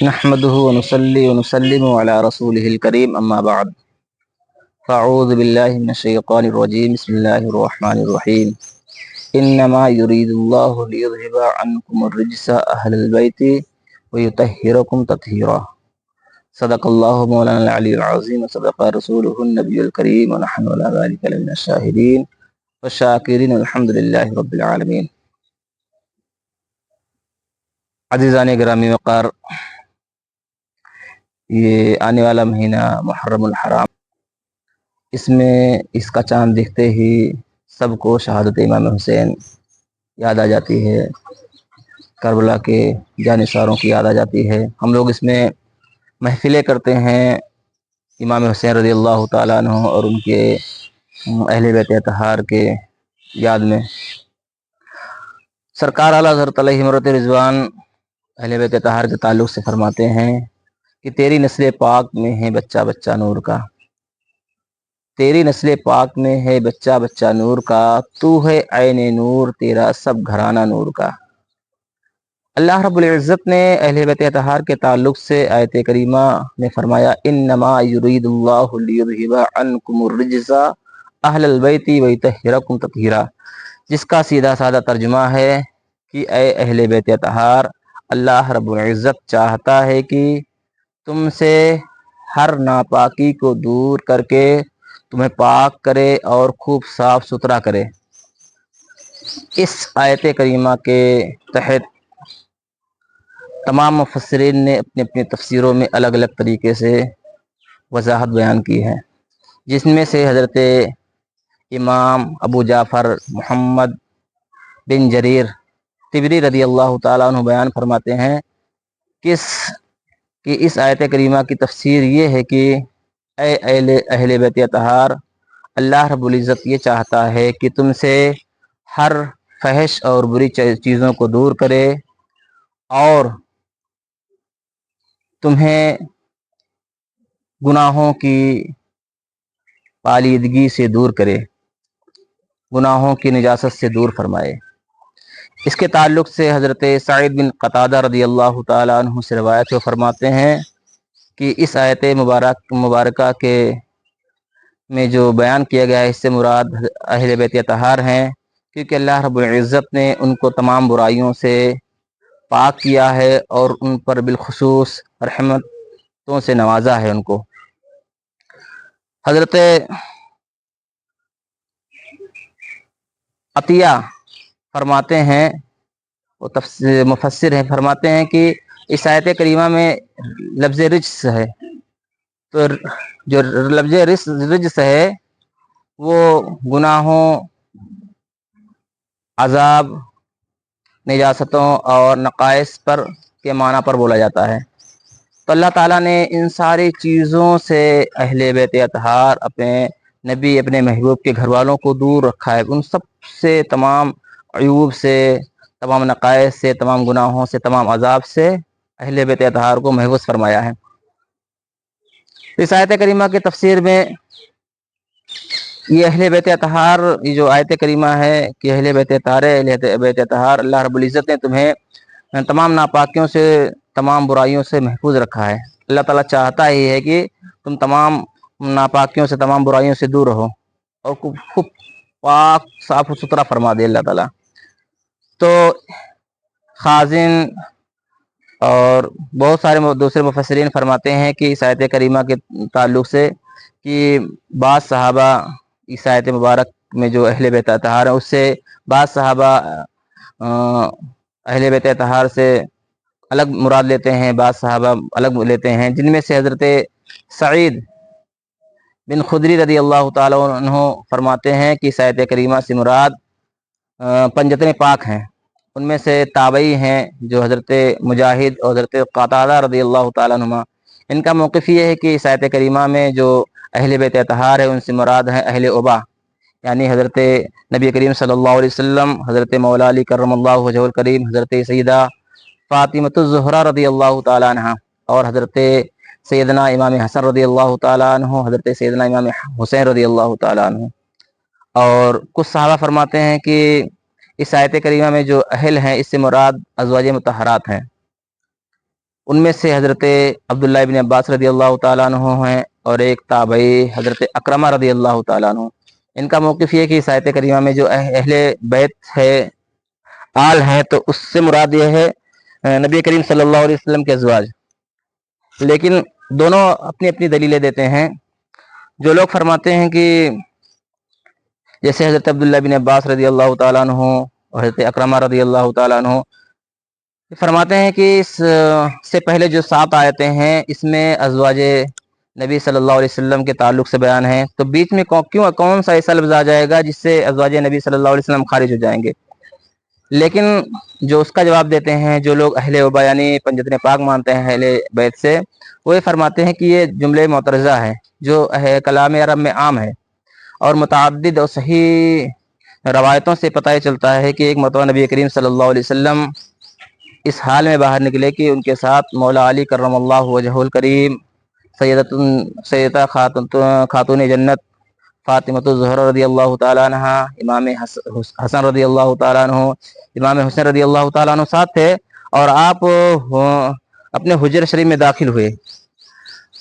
نحمده ونصلي ونسلم على رسوله الكريم اما بعد فاعوذ بالله من الشيطان الرجيم بسم الله الرحمن الرحيم انما يريد الله ليذهب عنكم الرجس اهل البيت ويطهركم تطهيرا صدق الله مولانا العلي العظيم وصدق رسوله النبي الكريم ونحن على ذلك لمن الشاهدين والشاكرين والحمد لله رب العالمين۔ عزیزان گرامی وقار، یہ آنے والا مہینہ محرم الحرام، اس میں اس کا چاند دیکھتے ہی سب کو شہادت امام حسین یاد آ جاتی ہے، کربلا کے جانثاروں کی یاد آ جاتی ہے۔ ہم لوگ اس میں محفلیں کرتے ہیں امام حسین رضی اللہ تعالیٰ عنہ اور ان کے اہل بیت اطہار کے یاد میں۔ سرکار اعلیٰ حضرت علیہ مرت رضوان اہل بیت اطہار کے تعلق سے فرماتے ہیں کہ تیری نسل پاک میں ہے بچہ بچہ نور کا، تیری نسل پاک میں ہے بچہ بچہ نور کا، تو ہے عین نور تیرا سب گھرانہ نور کا۔ اللہ رب العزت نے اہل بیت اطہار کے تعلق سے آیت کریمہ میں فرمایا انما یرید اللہ لیذھب عنکم الرجس اہل البیت ویطہرکم تطہیرا، جس کا سیدھا سادہ ترجمہ ہے کہ اے اہل بیت اطہار، اللہ رب العزت چاہتا ہے کہ تم سے ہر ناپاکی کو دور کر کے تمہیں پاک کرے اور خوب صاف ستھرا کرے۔ اس آیت کریمہ کے تحت تمام مفسرین نے اپنی اپنی تفسیروں میں الگ الگ طریقے سے وضاحت بیان کی ہے، جس میں سے حضرت امام ابو جعفر محمد بن جریر طبری رضی اللہ تعالیٰ عنہ بیان فرماتے ہیں کہ اس آیت کریمہ کی تفسیر یہ ہے کہ اے اہل بیت اطہار، اللہ رب العزت یہ چاہتا ہے کہ تم سے ہر فحش اور بری چیزوں کو دور کرے اور تمہیں گناہوں کی پالیدگی سے دور کرے، گناہوں کی نجاست سے دور فرمائے۔ اس کے تعلق سے حضرت سعید بن قتادہ رضی اللہ تعالیٰ عنہ سے روایت فرماتے ہیں کہ اس آیت مبارکہ کے میں جو بیان کیا گیا ہے اس سے مراد اہل بیت اطہار ہیں، کیونکہ اللہ رب العزت نے ان کو تمام برائیوں سے پاک کیا ہے اور ان پر بالخصوص رحمتوں سے نوازا ہے ان کو۔ حضرت عطیہ فرماتے ہیں، وہ مفسر ہیں، فرماتے ہیں کہ اس آیت کریمہ میں لفظ رجس ہے، تو جو لفظ رجس ہے وہ گناہوں، عذاب، نجاستوں اور نقائص پر کے معنی پر بولا جاتا ہے۔ تو اللہ تعالیٰ نے ان ساری چیزوں سے اہل بیت اطہار، اپنے نبی، اپنے محبوب کے گھر والوں کو دور رکھا ہے، ان سب سے، تمام عیوب سے، تمام نقائص سے، تمام گناہوں سے، تمام عذاب سے اہل بیت اطہار کو محفوظ فرمایا ہے۔ اس آیت کریمہ کی تفسیر میں یہ اہل بیت اطہار، یہ جو آیت کریمہ ہے کہ اہل بیت اطہار، اللہ رب العزت نے تمہیں تمام ناپاکیوں سے، تمام برائیوں سے محفوظ رکھا ہے۔ اللہ تعالیٰ چاہتا ہی ہے کہ تم تمام ناپاکیوں سے، تمام برائیوں سے دور رہو اور خوب پاک صاف و ستھرا فرما دے اللہ تعالیٰ۔ تو خازن اور بہت سارے دوسرے مفسرین فرماتے ہیں کہ اس آیت کریمہ کے تعلق سے کہ بعض صحابہ اس آیت مبارک میں جو اہل بیت اطہار ہیں اس سے بعض صحابہ اہل بیت اطہار سے الگ مراد لیتے ہیں، بعض صحابہ الگ لیتے ہیں، جن میں سے حضرت سعید بن خدری رضی اللہ تعالیٰ عنہ فرماتے ہیں کہ اس آیت کریمہ سے مراد پنجتن پاک ہیں۔ ان میں سے تابعی ہیں جو حضرت مجاہد اور حضرت قتادہ رضی اللہ تعالیٰ عنہ، ان کا موقف یہ ہے کہ اس آیت کریمہ میں جو اہل بیت اطہار ہے ان سے مراد ہیں اہل عبا، یعنی حضرت نبی کریم صلی اللہ علیہ وسلم، حضرت مولا علی کرم اللہ وجہ الکریم، حضرت سیدہ فاطمۃ الزہرا رضی اللہ تعالیٰ عنہ، اور حضرت سیدنا امام حسن رضی اللہ تعالیٰ عنہ، حضرت سیدنا امام حسین رضی اللہ تعالیٰ عنہ۔ اور کچھ صحابہ فرماتے ہیں کہ اس آیت کریمہ میں جو اہل ہیں اس سے مراد ازواج مطہرات ہیں۔ ان میں سے حضرت عبداللہ ابن عباس رضی اللہ تعالیٰ عنہ ہیں، اور ایک تابعی حضرت اکرمہ رضی اللہ تعالیٰ عنہ۔ ان کا موقف یہ ہے کہ اس آیت کریمہ میں جو اہل بیت ہے، آل ہیں، تو اس سے مراد یہ ہے نبی کریم صلی اللہ علیہ وسلم کے ازواج، لیکن دونوں اپنی اپنی دلیلیں دیتے ہیں۔ جو لوگ فرماتے ہیں کہ جیسے حضرت عبداللہ بن عباس رضی اللہ تعالیٰ عنہ اور حضرت اکرمہ رضی اللہ تعالیٰ عنہ فرماتے ہیں کہ اس سے پہلے جو 7 آیتیں ہیں اس میں ازواج نبی صلی اللہ علیہ وسلم کے تعلق سے بیان ہے، تو بیچ میں کون سا ایسا لفظ آ جائے گا جس سے ازواج نبی صلی اللہ علیہ وسلم خارج ہو جائیں گے؟ لیکن جو اس کا جواب دیتے ہیں جو لوگ اہل وبا یعنی پنجتن پاک مانتے ہیں اہل بیت سے، وہ یہ فرماتے ہیں کہ یہ جملے معترضہ ہے جو کلام عرب میں عام ہے، اور متعدد اور صحیح روایتوں سے پتہ چلتا ہے کہ ایک مرتبہ نبی کریم صلی اللہ علیہ وسلم اس حال میں باہر نکلے کہ ان کے ساتھ مولا علی کرم اللہ وجہ الکریم، سیدہ خاتون جنت فاطمہ الزہرا رضی اللہ تعالیٰ عنہ، امام حسن رضی اللہ تعالیٰ عنہ، امام حسن رضی اللہ تعالیٰ عنہ ساتھ تھے، اور آپ اپنے حجر شریف میں داخل ہوئے۔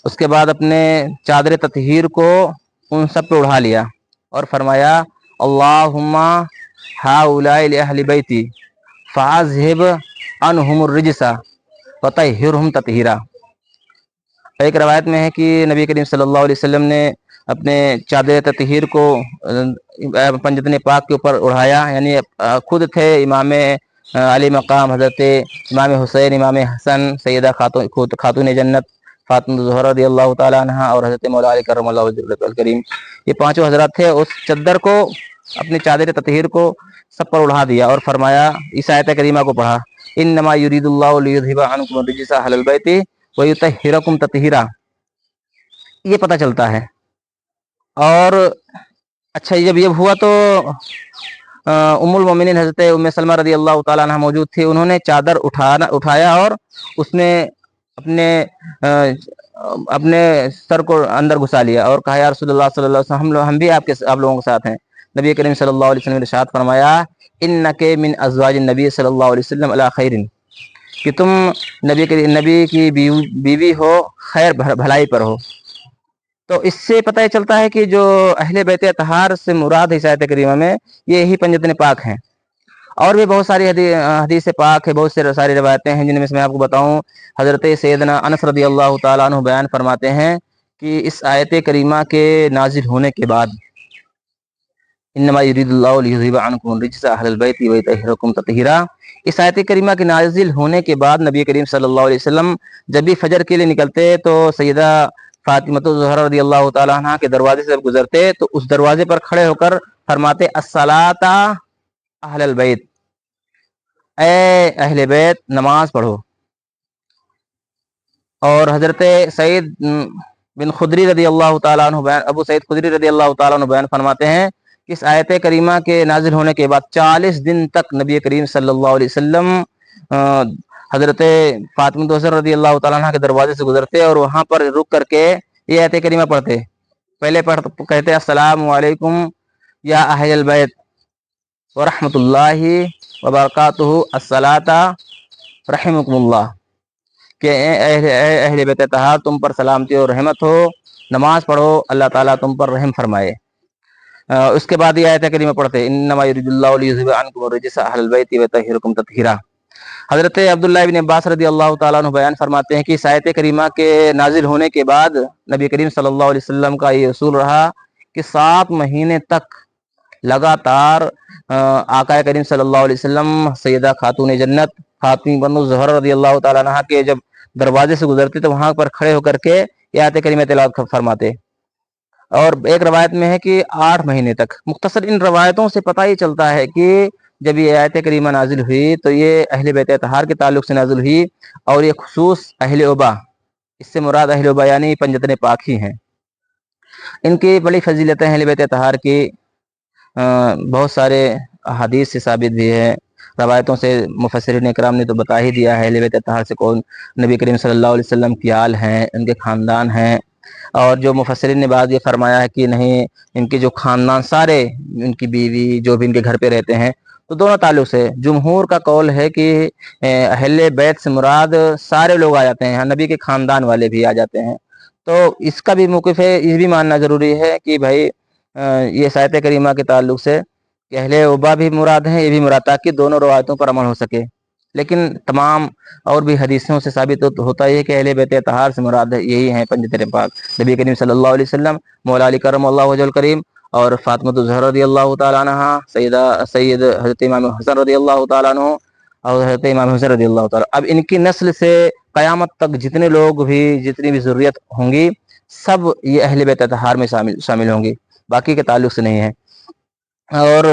اس کے بعد اپنے چادر تطہیر کو ان سب پہ اڑا لیا اور فرمایا اللہم ہؤلاء لأہل بیتی فاذہب عنہم الرجس وطہرہم تطہیرا۔ ایک روایت میں ہے کہ نبی کریم صلی اللہ علیہ وسلم نے اپنے چادر تطہیر کو پنجتن پاک کے اوپر اڑایا، یعنی خود تھے امام علی مقام حضرت امام حسین، امام حسن، سیدہ خاتون جنت فاطمہ الزہرا رضی اللہ تعالیٰ عنہ اور حضرت مولا علی کرم اللہ وجہ الکریم، یہ 5 حضرات تھے۔ اس چادر کو، اپنی چادر تطہیر کو سب پر اڑا دیا اور فرمایا، اس آیت کریمہ کو پڑھا، انما یرید اللہ لیذھب عنکم الرجس اہل البیت ویطہرکم تطہیرا۔ یہ پتہ چلتا ہے۔ اور اچھا، جب یہ ہوا تو ام المومنین حضرت ام سلمہ رضی اللہ تعالیٰ عنہ موجود تھی، انہوں نے چادر اٹھایا اور اس میں اپنے سر کو اندر گھسا لیا اور کہا یا رسول اللہ صلی اللہ علیہ وسلم، ہم بھی آپ لوگوں کے ساتھ ہیں۔ نبی کریم صلی اللہ علیہ وسلم نے ارشاد فرمایا انک من ازواج النبی صلی اللہ علیہ وسلم علی خیر، کہ تم نبی کی بیوی ہو، خیر بھلائی پر ہو۔ تو اس سے پتہ چلتا ہے کہ جو اہل بیت اطہار سے مراد ہے آیت کریمہ میں، یہی پنجتن پاک ہیں۔ اور بھی بہت ساری حدیث پاک ہے، بہت ساری روایتیں ہیں، جن میں سے میں آپ کو بتاؤں، حضرت سیدنا انس رضی اللہ تعالیٰ عنہ بیان فرماتے ہیں کہ اس آیت کریمہ کے نازل ہونے کے بعد انما یرید اللہ لیذھب عنکم الرجس اہل البیت ویطہرکم تطہیرا، اس آیت کریمہ کے نازل ہونے کے بعد نبی کریم صلی اللہ علیہ وسلم جب بھی فجر کے لیے نکلتے تو سیدہ فاطمہ الزہرا رضی اللہ تعالیٰ عنہ کے دروازے سے گزرتے تو اس دروازے پر کھڑے ہو کر فرماتے الصلاۃ اہل البیت، اے اہل بیت نماز پڑھو۔ اور حضرت سعید بن خدری رضی اللہ تعالیٰ عنہ ابو سعید خدری رضی اللہ تعالیٰ عنہ بیان فرماتے ہیں کہ اس آیت کریمہ کے نازل ہونے کے بعد 40 دن تک نبی کریم صلی اللہ علیہ وسلم حضرت فاطمہ الزہرا رضی اللہ تعالیٰ عنہ کے دروازے سے گزرتے اور وہاں پر رک کر کے یہ آیت کریمہ پڑھتے۔ پہلے کہتے السلام علیکم یا اہل البیت ورحمۃ اللہ وبرکاتہ الصلاۃ رحمکم اللہ، کہ اے اہل بیت اطہار تم پر سلامتی اور رحمت ہو، نماز پڑھو، اللہ تعالیٰ تم پر رحم فرمائے۔ اس کے بعد یہ آیت کریمہ پڑھتے انما یرید اللہ لیذھب عنکم الرجس اہل البیت ویطہرکم تطہیرا۔ حضرت عبداللہ ابن عباس رضی اللہ تعالیٰ عنہ بیان فرماتے ہیں کہ اس آیت کریمہ کے نازل ہونے کے بعد نبی کریم صلی اللہ علیہ وسلم کا یہ اصول رہا کہ 7 مہینے تک لگاتار آقا کریم صلی اللہ علیہ وسلم سیدہ خاتون جنت فاطمہ الزہرا رضی اللہ تعالیٰ عنہ کے جب دروازے سے گزرتے تو وہاں پر کھڑے ہو کر کے یہ آیت کریمہ تلاوت فرماتے۔ اور ایک روایت میں ہے کہ 8 مہینے تک۔ مختصر ان روایتوں سے پتہ ہی چلتا ہے کہ جب یہ آیت کریمہ نازل ہوئی تو یہ اہل بیت اطہار کے تعلق سے نازل ہوئی، اور یہ خصوص اہل وبا، اس سے مراد اہل وبا یعنی پنجتن پاک ہی ہیں۔ ان کی بڑی فضیلتیں اہل بیت اطہار کی بہت سارے حدیث سے ثابت بھی ہے، روایتوں سے مفسرین اکرام نے تو بتا ہی دیا ہے اہل بیت اطہار سے کون نبی کریم صلی اللہ علیہ وسلم کی آل ہیں، ان کے خاندان ہیں۔ اور جو مفسرین نے بعد یہ فرمایا ہے کہ نہیں، ان کے جو خاندان سارے، ان کی بیوی جو بھی ان کے گھر پہ رہتے ہیں تو دونوں تعلق سے جمہور کا قول ہے کہ اہل بیت سے مراد سارے لوگ آ جاتے ہیں، نبی کے خاندان والے بھی آ جاتے ہیں۔ تو اس کا بھی موقف ہے، یہ بھی ماننا ضروری ہے کہ بھائی یہ آیت کریمہ کے تعلق سے کہ اہل عبا بھی مراد ہیں، یہ بھی مراد، تاکہ دونوں روایتوں پر عمل ہو سکے۔ لیکن تمام اور بھی حدیثوں سے ثابت ہوتا ہے کہ اہل بیت اطہار سے مراد یہی ہیں پنجتن پاک، نبی کریم صلی اللہ علیہ وسلم، مولا علی کرم اللہ وجہ الکریم، اور فاطمہ الزہرا رضی اللہ تعالیٰ عنہ، سید حضرت امام حسن رضی اللہ تعالیٰ عنہ، اور حضرت امام حسن رضی اللہ تعالیٰ۔ اب ان کی نسل سے قیامت تک جتنے لوگ بھی، جتنی بھی ذریت ہوں گی، سب یہ اہل بیت اطہار میں شامل ہوں گی، باقی کے تعلق سے نہیں ہے۔ اور